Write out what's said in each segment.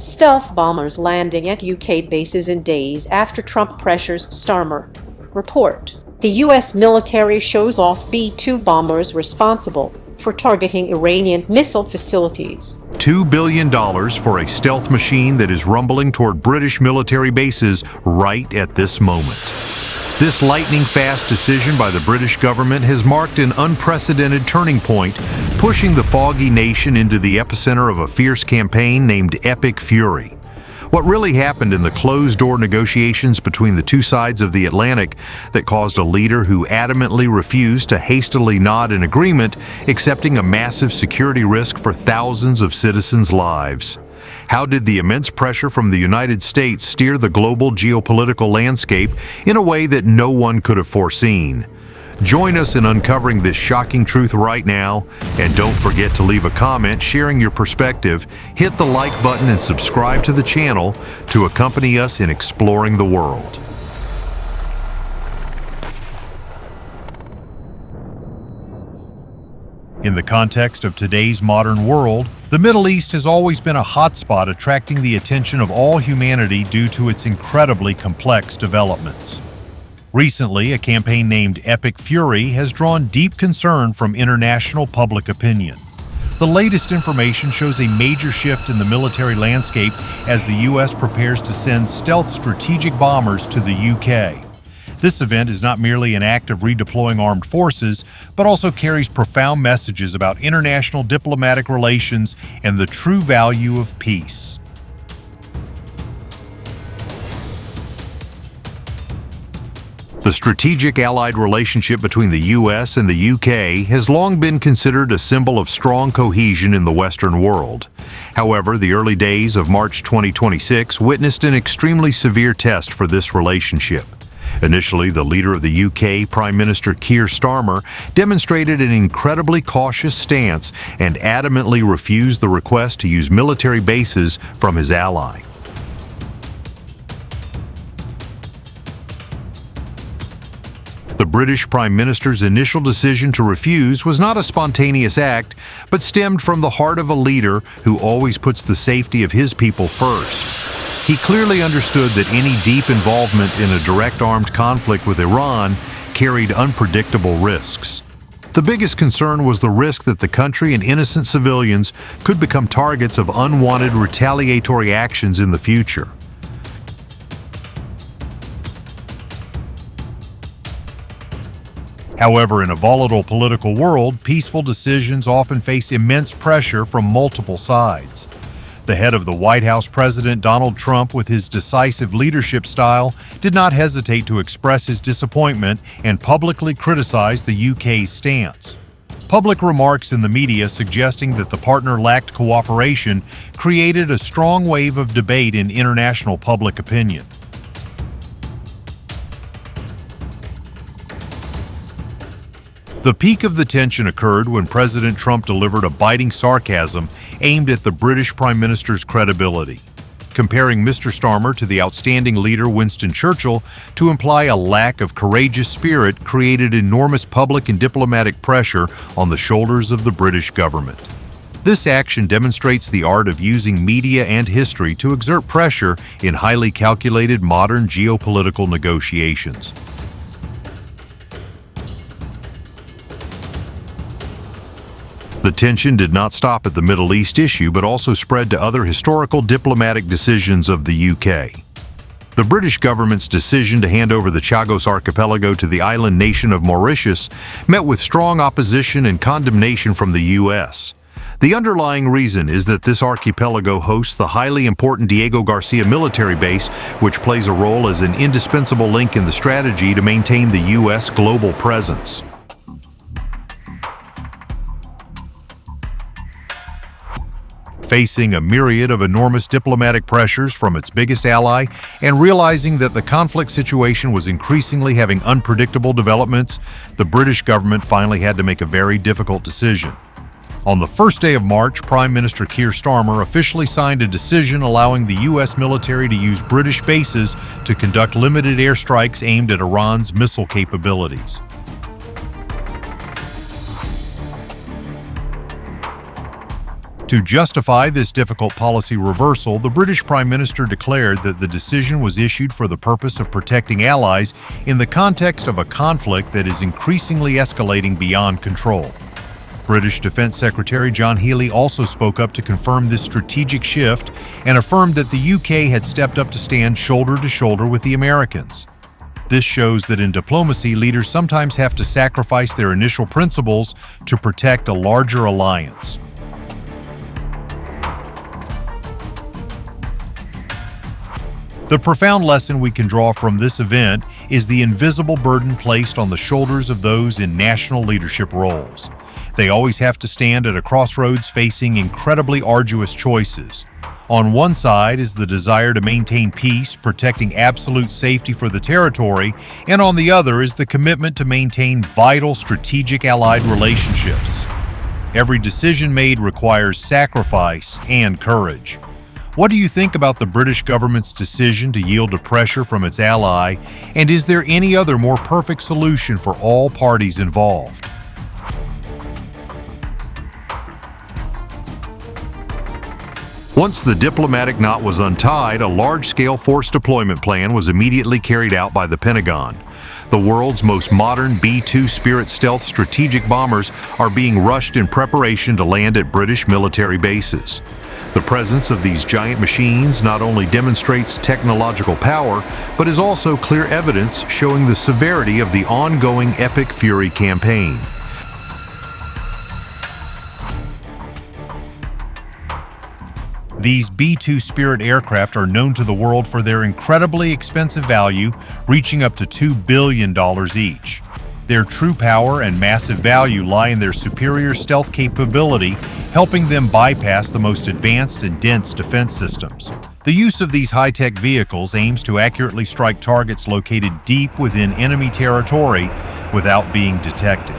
Stealth bombers landing at UK bases in days after Trump pressures Starmer. Report. The US military shows off B-2 bombers responsible for targeting Iranian missile facilities. $2 billion for a stealth machine that is rumbling toward British military bases right at this moment. This lightning-fast decision by the British government has marked an unprecedented turning point, pushing the foggy nation into the epicenter of a fierce campaign named Epic Fury. What really happened in the closed-door negotiations between the two sides of the Atlantic that caused a leader who adamantly refused to hastily nod in agreement, accepting a massive security risk for thousands of citizens' lives? How did the immense pressure from the United States steer the global geopolitical landscape in a way that no one could have foreseen? Join us in uncovering this shocking truth right now, and don't forget to leave a comment sharing your perspective, hit the like button and subscribe to the channel to accompany us in exploring the world. In the context of today's modern world, the Middle East has always been a hotspot attracting the attention of all humanity due to its incredibly complex developments. Recently, a campaign named Epic Fury has drawn deep concern from international public opinion. The latest information shows a major shift in the military landscape as the U.S. prepares to send stealth strategic bombers to the UK. This event is not merely an act of redeploying armed forces, but also carries profound messages about international diplomatic relations and the true value of peace. The strategic allied relationship between the U.S. and the U.K. has long been considered a symbol of strong cohesion in the Western world. However, the early days of March 2026 witnessed an extremely severe test for this relationship. Initially, the leader of the U.K., Prime Minister Keir Starmer, demonstrated an incredibly cautious stance and adamantly refused the request to use military bases from his ally. The British Prime Minister's initial decision to refuse was not a spontaneous act, but stemmed from the heart of a leader who always puts the safety of his people first. He clearly understood that any deep involvement in a direct armed conflict with Iran carried unpredictable risks. The biggest concern was the risk that the country and innocent civilians could become targets of unwanted retaliatory actions in the future. However, in a volatile political world, peaceful decisions often face immense pressure from multiple sides. The head of the White House, President Donald Trump, with his decisive leadership style, did not hesitate to express his disappointment and publicly criticize the UK's stance. Public remarks in the media suggesting that the partner lacked cooperation created a strong wave of debate in international public opinion. The peak of the tension occurred when President Trump delivered a biting sarcasm aimed at the British Prime Minister's credibility, comparing Mr. Starmer to the outstanding leader Winston Churchill to imply a lack of courageous spirit created enormous public and diplomatic pressure on the shoulders of the British government. This action demonstrates the art of using media and history to exert pressure in highly calculated modern geopolitical negotiations. The tension did not stop at the Middle East issue, but also spread to other historical diplomatic decisions of the UK. The British government's decision to hand over the Chagos archipelago to the island nation of Mauritius met with strong opposition and condemnation from the US. The underlying reason is that this archipelago hosts the highly important Diego Garcia military base, which plays a role as an indispensable link in the strategy to maintain the US global presence. Facing a myriad of enormous diplomatic pressures from its biggest ally and realizing that the conflict situation was increasingly having unpredictable developments, the British government finally had to make a very difficult decision. On the first day of March, Prime Minister Keir Starmer officially signed a decision allowing the U.S. military to use British bases to conduct limited airstrikes aimed at Iran's missile capabilities. To justify this difficult policy reversal, the British Prime Minister declared that the decision was issued for the purpose of protecting allies in the context of a conflict that is increasingly escalating beyond control. British Defense Secretary John Healey also spoke up to confirm this strategic shift and affirmed that the UK had stepped up to stand shoulder to shoulder with the Americans. This shows that in diplomacy, leaders sometimes have to sacrifice their initial principles to protect a larger alliance. The profound lesson we can draw from this event is the invisible burden placed on the shoulders of those in national leadership roles. They always have to stand at a crossroads facing incredibly arduous choices. On one side is the desire to maintain peace, protecting absolute safety for the territory, and on the other is the commitment to maintain vital strategic allied relationships. Every decision made requires sacrifice and courage. What do you think about the British government's decision to yield to pressure from its ally, and is there any other more perfect solution for all parties involved? Once the diplomatic knot was untied, a large-scale force deployment plan was immediately carried out by the Pentagon. The world's most modern B-2 Spirit stealth strategic bombers are being rushed in preparation to land at British military bases. The presence of these giant machines not only demonstrates technological power, but is also clear evidence showing the severity of the ongoing Epic Fury campaign. These B-2 Spirit aircraft are known to the world for their incredibly expensive value, reaching up to $2 billion each. Their true power and massive value lie in their superior stealth capability, helping them bypass the most advanced and dense defense systems. The use of these high-tech vehicles aims to accurately strike targets located deep within enemy territory without being detected.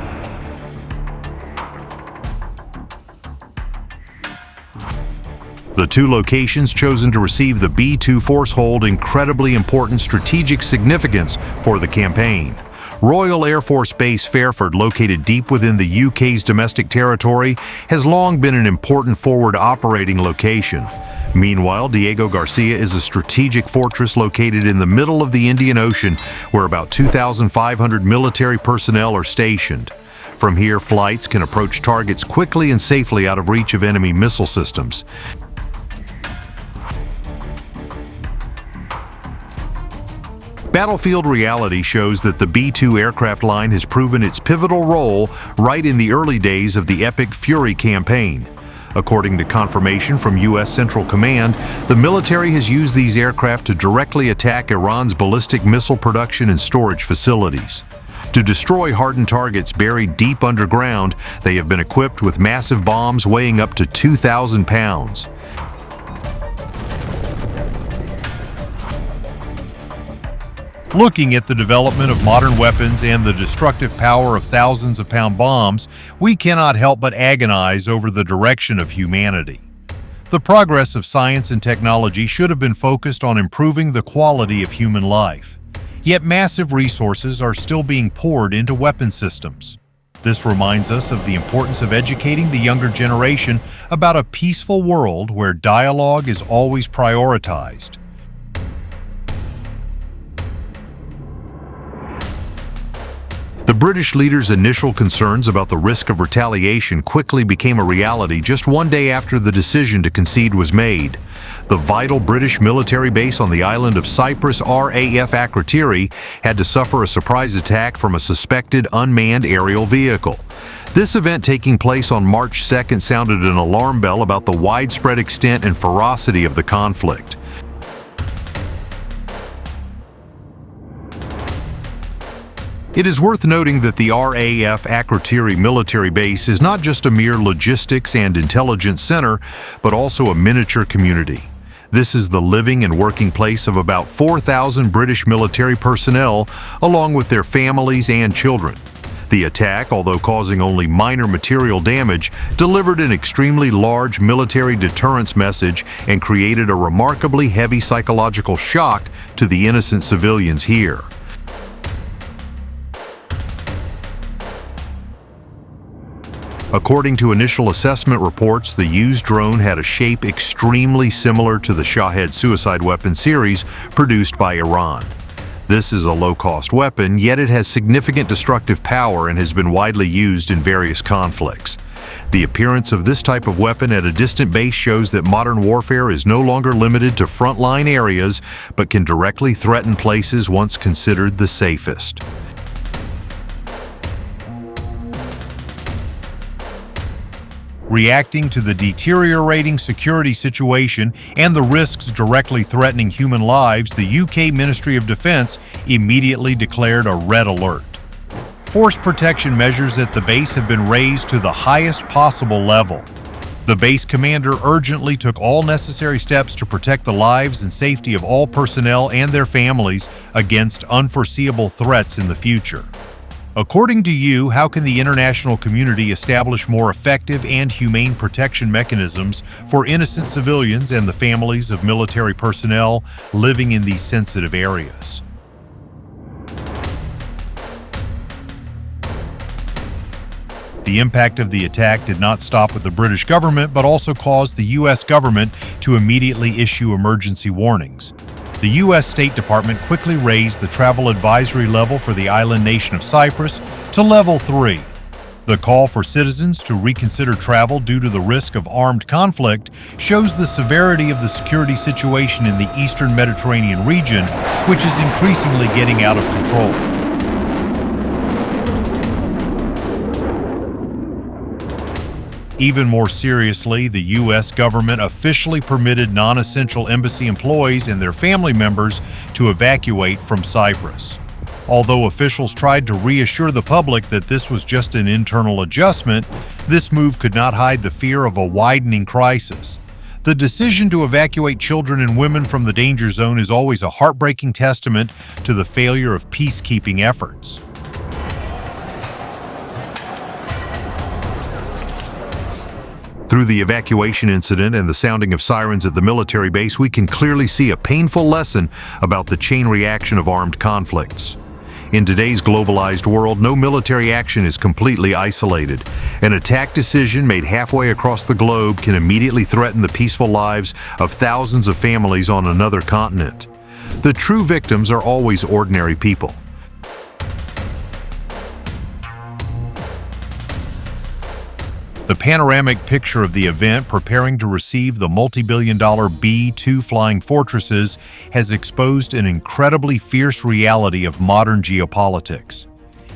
The two locations chosen to receive the B-2 force hold incredibly important strategic significance for the campaign. Royal Air Force Base Fairford, located deep within the UK's domestic territory, has long been an important forward operating location. Meanwhile, Diego Garcia is a strategic fortress located in the middle of the Indian Ocean, where about 2,500 military personnel are stationed. From here, flights can approach targets quickly and safely out of reach of enemy missile systems. Battlefield reality shows that the B-2 aircraft line has proven its pivotal role right in the early days of the Epic Fury campaign. According to confirmation from U.S. Central Command, the military has used these aircraft to directly attack Iran's ballistic missile production and storage facilities. To destroy hardened targets buried deep underground, they have been equipped with massive bombs weighing up to 2,000 pounds. Looking at the development of modern weapons and the destructive power of thousands of pound bombs, we cannot help but agonize over the direction of humanity. The progress of science and technology should have been focused on improving the quality of human life. Yet massive resources are still being poured into weapon systems. This reminds us of the importance of educating the younger generation about a peaceful world where dialogue is always prioritized. The British leaders' initial concerns about the risk of retaliation quickly became a reality just one day after the decision to concede was made. The vital British military base on the island of Cyprus, RAF Akrotiri, had to suffer a surprise attack from a suspected unmanned aerial vehicle. This event taking place on March 2nd sounded an alarm bell about the widespread extent and ferocity of the conflict. It is worth noting that the RAF Akrotiri military base is not just a mere logistics and intelligence center, but also a miniature community. This is the living and working place of about 4,000 British military personnel, along with their families and children. The attack, although causing only minor material damage, delivered an extremely large military deterrence message and created a remarkably heavy psychological shock to the innocent civilians here. According to initial assessment reports, the used drone had a shape extremely similar to the Shahed suicide weapon series produced by Iran. This is a low-cost weapon, yet it has significant destructive power and has been widely used in various conflicts. The appearance of this type of weapon at a distant base shows that modern warfare is no longer limited to frontline areas, but can directly threaten places once considered the safest. Reacting to the deteriorating security situation and the risks directly threatening human lives, the UK Ministry of Defence immediately declared a red alert. Force protection measures at the base have been raised to the highest possible level. The base commander urgently took all necessary steps to protect the lives and safety of all personnel and their families against unforeseeable threats in the future. According to you, how can the international community establish more effective and humane protection mechanisms for innocent civilians and the families of military personnel living in these sensitive areas? The impact of the attack did not stop with the British government, but also caused the U.S. government to immediately issue emergency warnings. The U.S. State Department quickly raised the travel advisory level for the island nation of Cyprus to level 3. The call for citizens to reconsider travel due to the risk of armed conflict shows the severity of the security situation in the eastern Mediterranean region, which is increasingly getting out of control. Even more seriously, the U.S. government officially permitted non-essential embassy employees and their family members to evacuate from Cyprus. Although officials tried to reassure the public that this was just an internal adjustment, this move could not hide the fear of a widening crisis. The decision to evacuate children and women from the danger zone is always a heartbreaking testament to the failure of peacekeeping efforts. Through the evacuation incident and the sounding of sirens at the military base, we can clearly see a painful lesson about the chain reaction of armed conflicts. In today's globalized world, no military action is completely isolated. An attack decision made halfway across the globe can immediately threaten the peaceful lives of thousands of families on another continent. The true victims are always ordinary people. The panoramic picture of the event preparing to receive the multi-billion-dollar B-2 flying fortresses has exposed an incredibly fierce reality of modern geopolitics.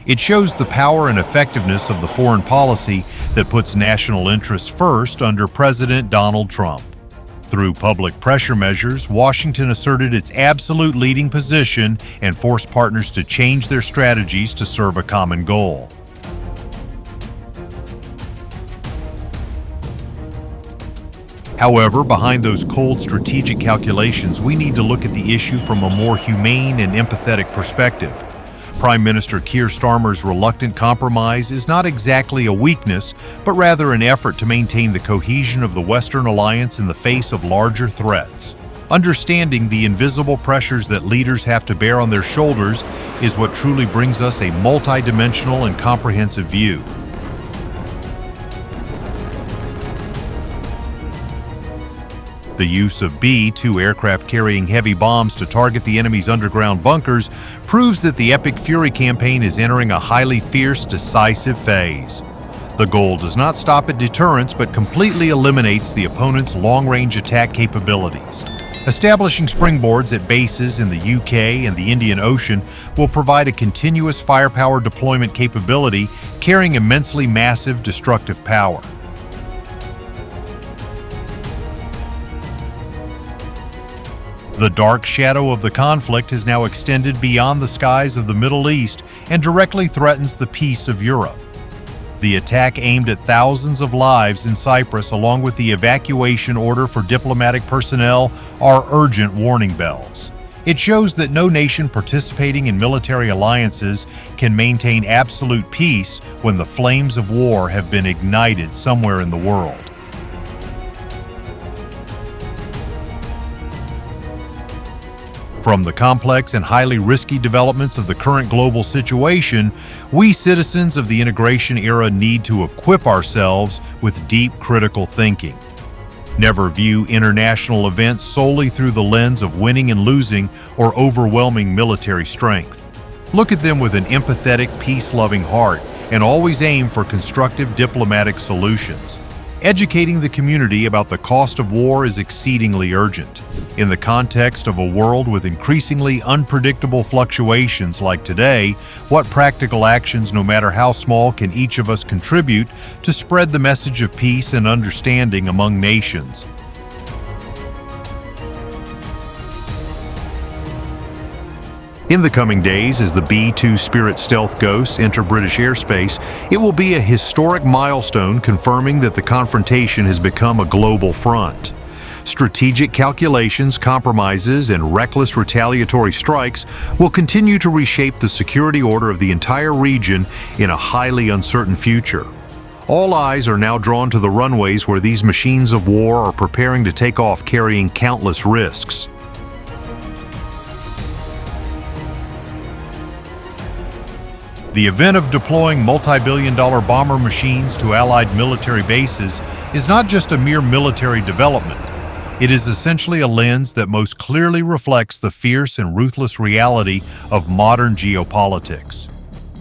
It shows the power and effectiveness of the foreign policy that puts national interests first under President Donald Trump. Through public pressure measures, Washington asserted its absolute leading position and forced partners to change their strategies to serve a common goal. However, behind those cold strategic calculations, we need to look at the issue from a more humane and empathetic perspective. Prime Minister Keir Starmer's reluctant compromise is not exactly a weakness, but rather an effort to maintain the cohesion of the Western alliance in the face of larger threats. Understanding the invisible pressures that leaders have to bear on their shoulders is what truly brings us a multidimensional and comprehensive view. The use of B-2 aircraft carrying heavy bombs to target the enemy's underground bunkers proves that the Epic Fury campaign is entering a highly fierce, decisive phase. The goal does not stop at deterrence, but completely eliminates the opponent's long-range attack capabilities. Establishing springboards at bases in the UK and the Indian Ocean will provide a continuous firepower deployment capability carrying immensely massive destructive power. The dark shadow of the conflict has now extended beyond the skies of the Middle East and directly threatens the peace of Europe. The attack aimed at thousands of lives in Cyprus, along with the evacuation order for diplomatic personnel, are urgent warning bells. It shows that no nation participating in military alliances can maintain absolute peace when the flames of war have been ignited somewhere in the world. From the complex and highly risky developments of the current global situation, we citizens of the integration era need to equip ourselves with deep critical thinking. Never view international events solely through the lens of winning and losing or overwhelming military strength. Look at them with an empathetic, peace-loving heart and always aim for constructive diplomatic solutions. Educating the community about the cost of war is exceedingly urgent. In the context of a world with increasingly unpredictable fluctuations like today, what practical actions, no matter how small, can each of us contribute to spread the message of peace and understanding among nations? In the coming days, as the B-2 Spirit stealth ghosts enter British airspace, it will be a historic milestone confirming that the confrontation has become a global front. Strategic calculations, compromises, and reckless retaliatory strikes will continue to reshape the security order of the entire region in a highly uncertain future. All eyes are now drawn to the runways where these machines of war are preparing to take off, carrying countless risks. The event of deploying multi-billion-dollar bomber machines to Allied military bases is not just a mere military development. It is essentially a lens that most clearly reflects the fierce and ruthless reality of modern geopolitics.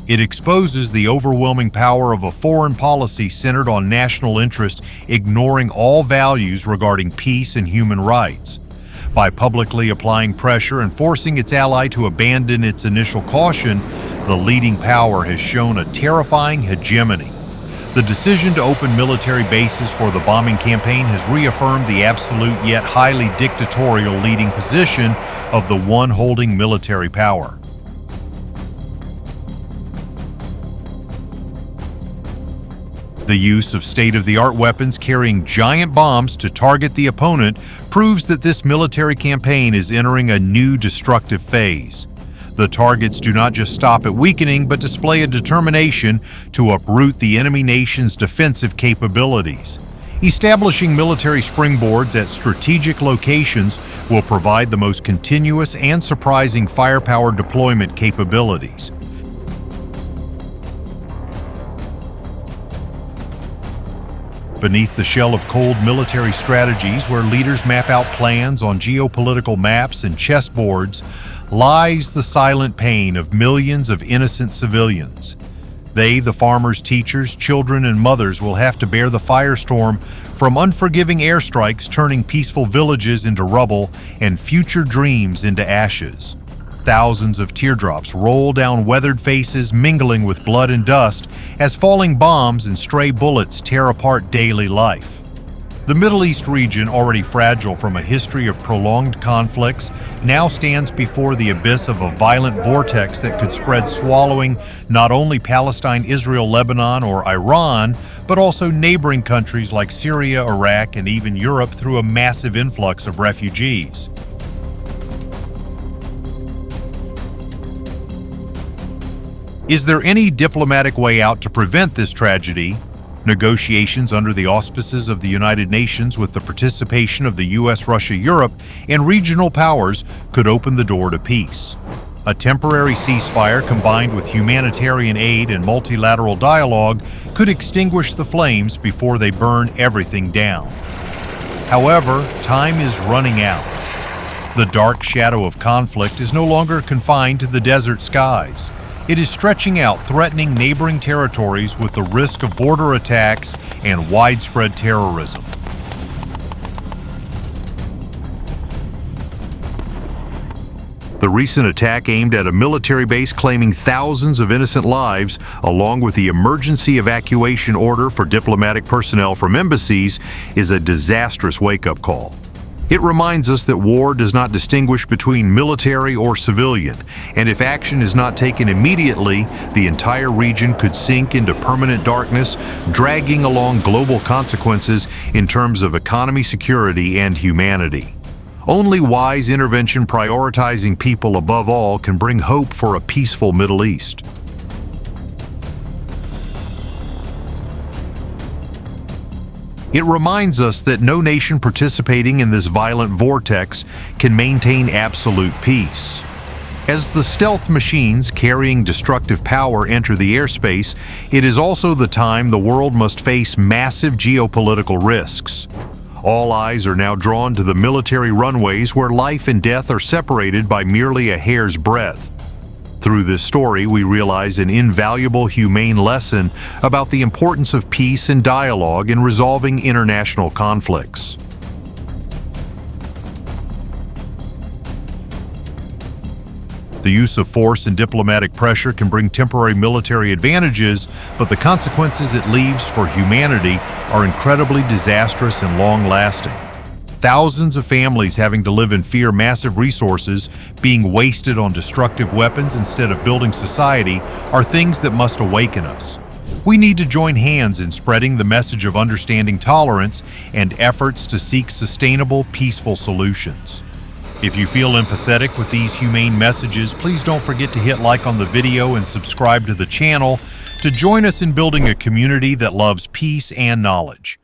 It exposes the overwhelming power of a foreign policy centered on national interest, ignoring all values regarding peace and human rights. By publicly applying pressure and forcing its ally to abandon its initial caution, the leading power has shown a terrifying hegemony. The decision to open military bases for the bombing campaign has reaffirmed the absolute yet highly dictatorial leading position of the one holding military power. The use of state-of-the-art weapons carrying giant bombs to target the opponent proves that this military campaign is entering a new destructive phase. The targets do not just stop at weakening, but display a determination to uproot the enemy nation's defensive capabilities. Establishing military springboards at strategic locations will provide the most continuous and surprising firepower deployment capabilities. Beneath the shell of cold military strategies, where leaders map out plans on geopolitical maps and chessboards, lies the silent pain of millions of innocent civilians. They, the farmers, teachers, children, and mothers, will have to bear the firestorm from unforgiving airstrikes turning peaceful villages into rubble and future dreams into ashes. Thousands of teardrops roll down weathered faces, mingling with blood and dust as falling bombs and stray bullets tear apart daily life. The Middle East region, already fragile from a history of prolonged conflicts, now stands before the abyss of a violent vortex that could spread, swallowing not only Palestine, Israel, Lebanon, or Iran, but also neighboring countries like Syria, Iraq, and even Europe through a massive influx of refugees. Is there any diplomatic way out to prevent this tragedy? Negotiations under the auspices of the United Nations with the participation of the US, Russia, Europe, and regional powers could open the door to peace. A temporary ceasefire combined with humanitarian aid and multilateral dialogue could extinguish the flames before they burn everything down. However, time is running out. The dark shadow of conflict is no longer confined to the desert skies. It is stretching out, threatening neighboring territories with the risk of border attacks and widespread terrorism. The recent attack aimed at a military base claiming thousands of innocent lives, along with the emergency evacuation order for diplomatic personnel from embassies, is a disastrous wake-up call. It reminds us that war does not distinguish between military or civilian, and if action is not taken immediately, the entire region could sink into permanent darkness, dragging along global consequences in terms of economy, security, and humanity. Only wise intervention prioritizing people above all can bring hope for a peaceful Middle East. It reminds us that no nation participating in this violent vortex can maintain absolute peace. As the stealth machines carrying destructive power enter the airspace, it is also the time the world must face massive geopolitical risks. All eyes are now drawn to the military runways where life and death are separated by merely a hair's breadth. Through this story, we realize an invaluable humane lesson about the importance of peace and dialogue in resolving international conflicts. The use of force and diplomatic pressure can bring temporary military advantages, but the consequences it leaves for humanity are incredibly disastrous and long-lasting. Thousands of families having to live in fear, massive resources being wasted on destructive weapons instead of building society are things that must awaken us. We need to join hands in spreading the message of understanding tolerance and efforts to seek sustainable, peaceful solutions. If you feel empathetic with these humane messages, please don't forget to hit like on the video and subscribe to the channel to join us in building a community that loves peace and knowledge.